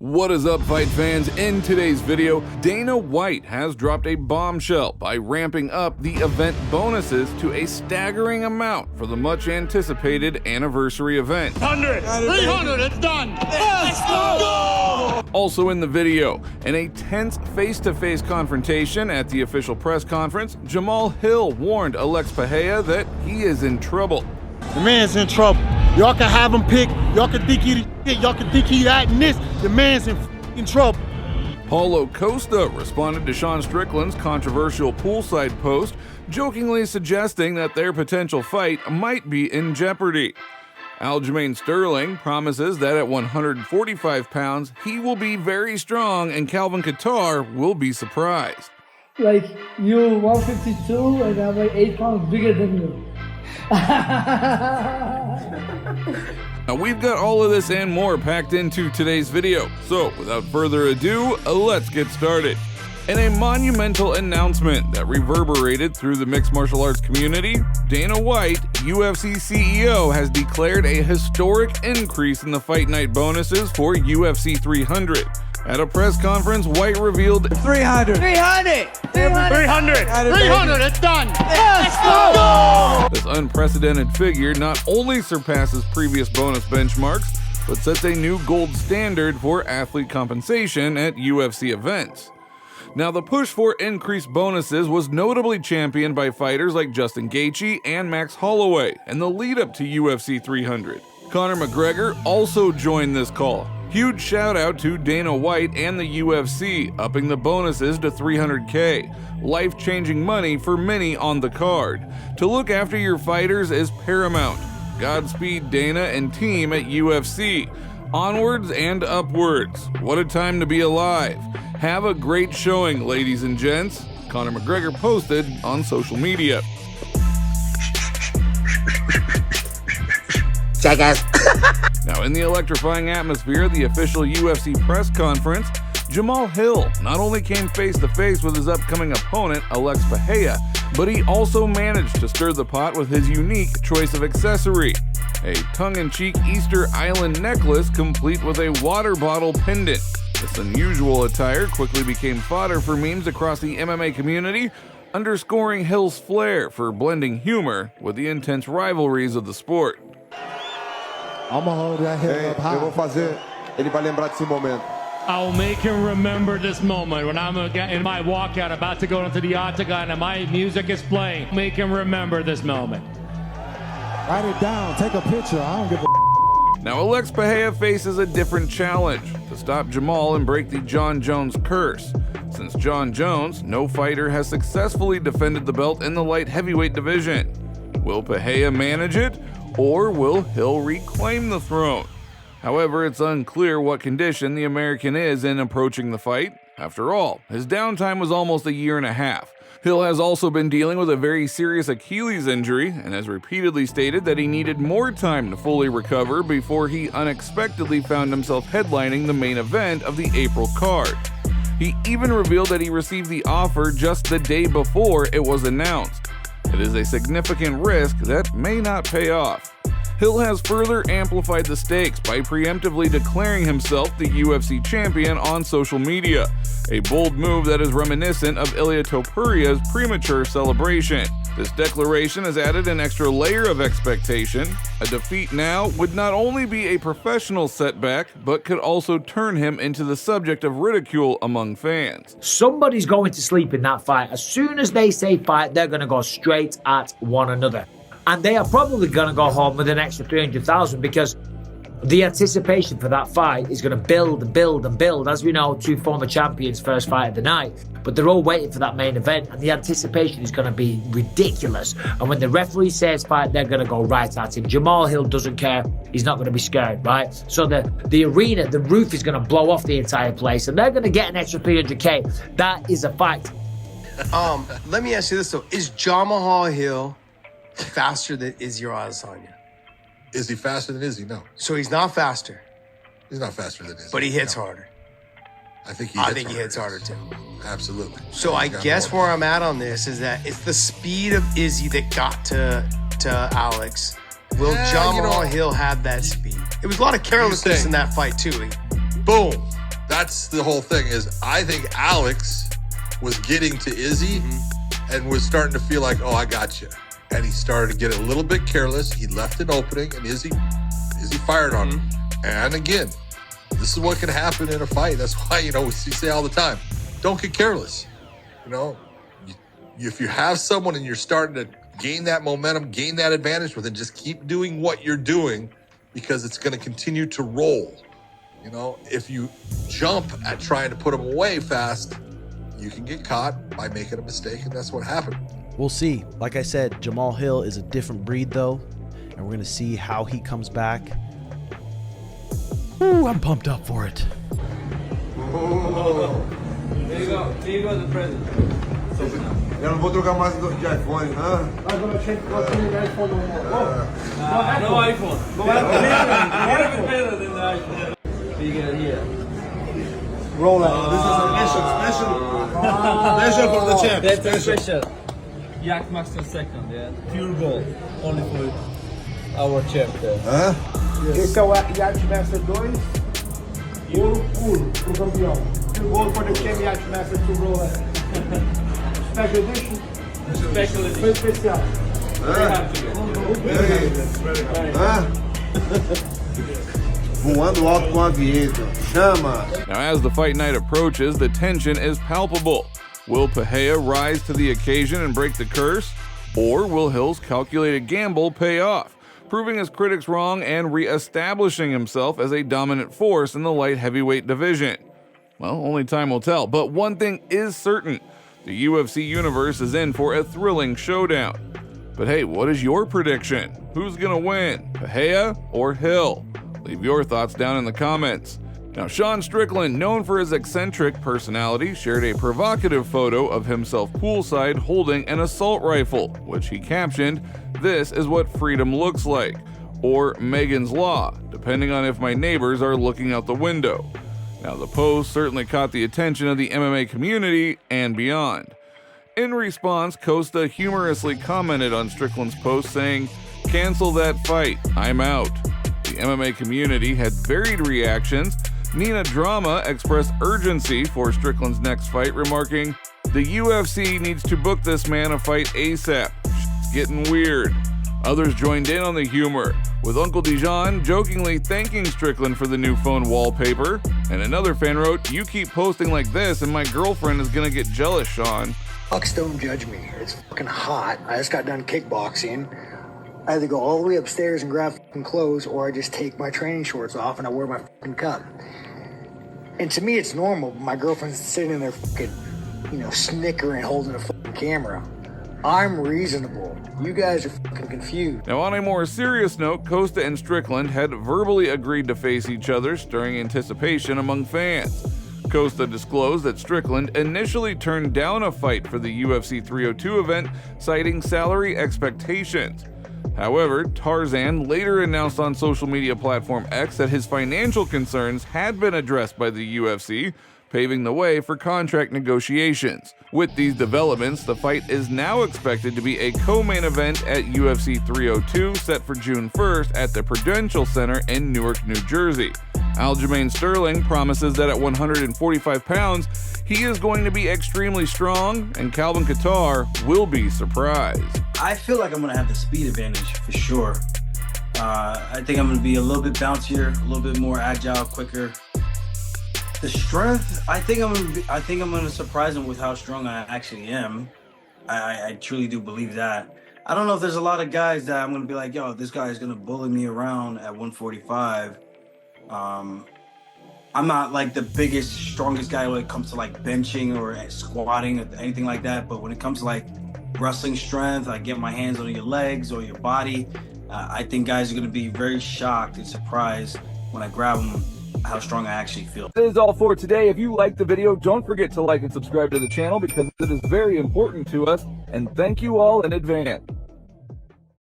What is up, fight fans? In today's video, Dana White has dropped a bombshell by ramping up the event bonuses to a staggering amount for the much anticipated anniversary event. 100, 300, it's done. Let's go! Also in the video, in a tense face-to-face confrontation at the official press conference, Jamahal Hill warned Alex Pereira that he is in trouble. The man's in trouble. Y'all can have him pick. Y'all can think he y'all can think he that and this. The man's in trouble. Paulo Costa responded to Sean Strickland's controversial poolside post, jokingly suggesting that their potential fight might be in jeopardy. Aljamain Sterling promises that at 145 pounds, he will be very strong and Calvin Kattar will be surprised. Like, you're 152 and I'm like 8 pounds bigger than you. Now we've got all of this and more packed into today's video, so without further ado, let's get started. In a monumental announcement that reverberated through the mixed martial arts community, Dana White, UFC CEO, has declared a historic increase in the fight night bonuses for UFC 300. At a press conference, White revealed 300, 300, 300, it's done. Let's go! This unprecedented figure not only surpasses previous bonus benchmarks, but sets a new gold standard for athlete compensation at UFC events. Now, the push for increased bonuses was notably championed by fighters like Justin Gaethje and Max Holloway in the lead-up to UFC 300. Conor McGregor also joined this call. Huge shout out to Dana White and the UFC, upping the bonuses to $300K. Life-changing money for many on the card. To look after your fighters is paramount. Godspeed, Dana and team at UFC. Onwards and upwards. What a time to be alive. Have a great showing, ladies and gents. Conor McGregor posted on social media. Jackass. Now, in the electrifying atmosphere of the official UFC press conference, Jamahal Hill not only came face-to-face with his upcoming opponent, Alex Pereira, but he also managed to stir the pot with his unique choice of accessory. A tongue-in-cheek Easter Island necklace complete with a water bottle pendant. This unusual attire quickly became fodder for memes across the MMA community, underscoring Hill's flair for blending humor with the intense rivalries of the sport. I'm gonna hold that head up high. Eu vou fazer, ele vai lembrar desse momento. I'll make him remember this moment when I'm in my walkout, about to go into the octagon and my music is playing. Make him remember this moment. Write it down, take a picture. I don't give a. Now, Alex Pereira faces a different challenge: to stop Jamahal and break the Jon Jones curse. Since Jon Jones, no fighter has successfully defended the belt in the light heavyweight division. Will Pereira manage it, or will Hill reclaim the throne? However, it's unclear what condition the American is in approaching the fight. After all, his downtime was almost a year and a half. Hill has also been dealing with a very serious Achilles injury and has repeatedly stated that he needed more time to fully recover before he unexpectedly found himself headlining the main event of the April card. He even revealed that he received the offer just the day before it was announced. It is a significant risk that may not pay off. Hill has further amplified the stakes by preemptively declaring himself the UFC champion on social media, a bold move that is reminiscent of Ilia Topuria's premature celebration. This declaration has added an extra layer of expectation. A defeat now would not only be a professional setback, but could also turn him into the subject of ridicule among fans. Somebody's going to sleep in that fight. As soon as they say fight, they're going to go straight at one another. And they are probably going to go home with an extra 300,000 because the anticipation for that fight is going to build and build and build. As we know, two former champions, first fight of the night. But they're all waiting for that main event, and the anticipation is going to be ridiculous. And when the referee says fight, they're going to go right at him. Jamahal Hill doesn't care. He's not going to be scared, right? So the arena, the roof is going to blow off the entire place, and they're going to get an extra 300K. That is a fight. Let me ask you this, though. Is Jamahal Hill faster than Izzy or Adesanya? Is he faster than Izzy? No. So he's not faster. He's not faster than Izzy. But he hits harder. I think he hits harder too. Absolutely. So I guess where I'm at on this is that it's the speed of Izzy that got to Alex. Will Jamahal Hill have that speed? It was a lot of carelessness in that fight too. Boom. that's the whole thing. Is I think Alex was getting to Izzy and was starting to feel like, oh, I got you. And he started to get a little bit careless. He left an opening, and Izzy fired on him. And again, this is what can happen in a fight. That's why, we say all the time, don't get careless. If you have someone and you're starting to gain that momentum, gain that advantage with it, just keep doing what you're doing, because it's going to continue to roll. If you jump at trying to put them away fast, you can get caught by making a mistake, and that's what happened. We'll see. Like I said, Jamahal Hill is a different breed, though, and we're going to see how he comes back. Ooh, I'm pumped up for it. There you go, the present. Eu não vou trocar mais de iPhone, hã? Agora cheio de iPhone. No iPhone. No iPhone. Better than the iPhone. Bigger here. Rolex. This is a special for the champ. That's a special. Yak Master second, yeah. Pure gold. Only for our champ there. Hã? Esse é o Yacht Master 2. Ouro puro pro campeão. Pure gold for the champ Yacht Master 2 Rolex. Special edition. Special edition. Foi especial. Voando alto com a vinheta. Chama! Now, as the fight night approaches, the tension is palpable. Will Pereira rise to the occasion and break the curse? Or will Hill's calculated gamble pay off, proving his critics wrong and re-establishing himself as a dominant force in the light heavyweight division? Well, only time will tell, but one thing is certain. The UFC universe is in for a thrilling showdown. But hey, what is your prediction? Who's gonna win, Pereira or Hill? Leave your thoughts down in the comments. Now, Sean Strickland, known for his eccentric personality, shared a provocative photo of himself poolside holding an assault rifle, which he captioned, "This is what freedom looks like," or Megan's Law, depending on if my neighbors are looking out the window. Now, the post certainly caught the attention of the MMA community and beyond. In response, Costa humorously commented on Strickland's post saying, "Cancel that fight, I'm out." The MMA community had varied reactions. Nina Drama expressed urgency for Strickland's next fight, remarking, "The UFC needs to book this man a fight ASAP. It's getting weird." Others joined in on the humor, with Uncle Dijon jokingly thanking Strickland for the new phone wallpaper. And another fan wrote, "You keep posting like this and my girlfriend is gonna get jealous, Sean." Fucks don't judge me. It's fucking hot. I just got done kickboxing. I either go all the way upstairs and grab fucking clothes, or I just take my training shorts off and I wear my fucking cup. And to me, it's normal. But my girlfriend's sitting in there fucking, snickering, holding a fucking camera. I'm reasonable. You guys are fucking confused. Now, on a more serious note, Costa and Strickland had verbally agreed to face each other, stirring anticipation among fans. Costa disclosed that Strickland initially turned down a fight for the UFC 302 event, citing salary expectations. However, Tarzan later announced on social media platform X that his financial concerns had been addressed by the UFC, paving the way for contract negotiations. With these developments, the fight is now expected to be a co-main event at UFC 302, set for June 1st at the Prudential Center in Newark, New Jersey. Aljamain Sterling promises that at 145 pounds, he is going to be extremely strong, and Calvin Kattar will be surprised. I feel like I'm going to have the speed advantage for sure. I think I'm going to be a little bit bouncier, a little bit more agile, quicker. The strength, I think I'm going to surprise him with how strong I actually am. I truly do believe that. I don't know if there's a lot of guys that I'm going to be like, yo, this guy is going to bully me around at 145. I'm not like the biggest, strongest guy when it comes to like benching or squatting or anything like that. But when it comes to like wrestling strength, I get my hands on your legs or your body. I think guys are going to be very shocked and surprised when I grab them, how strong I actually feel. That is all for today. If you liked the video, don't forget to like and subscribe to the channel because it is very important to us. And thank you all in advance.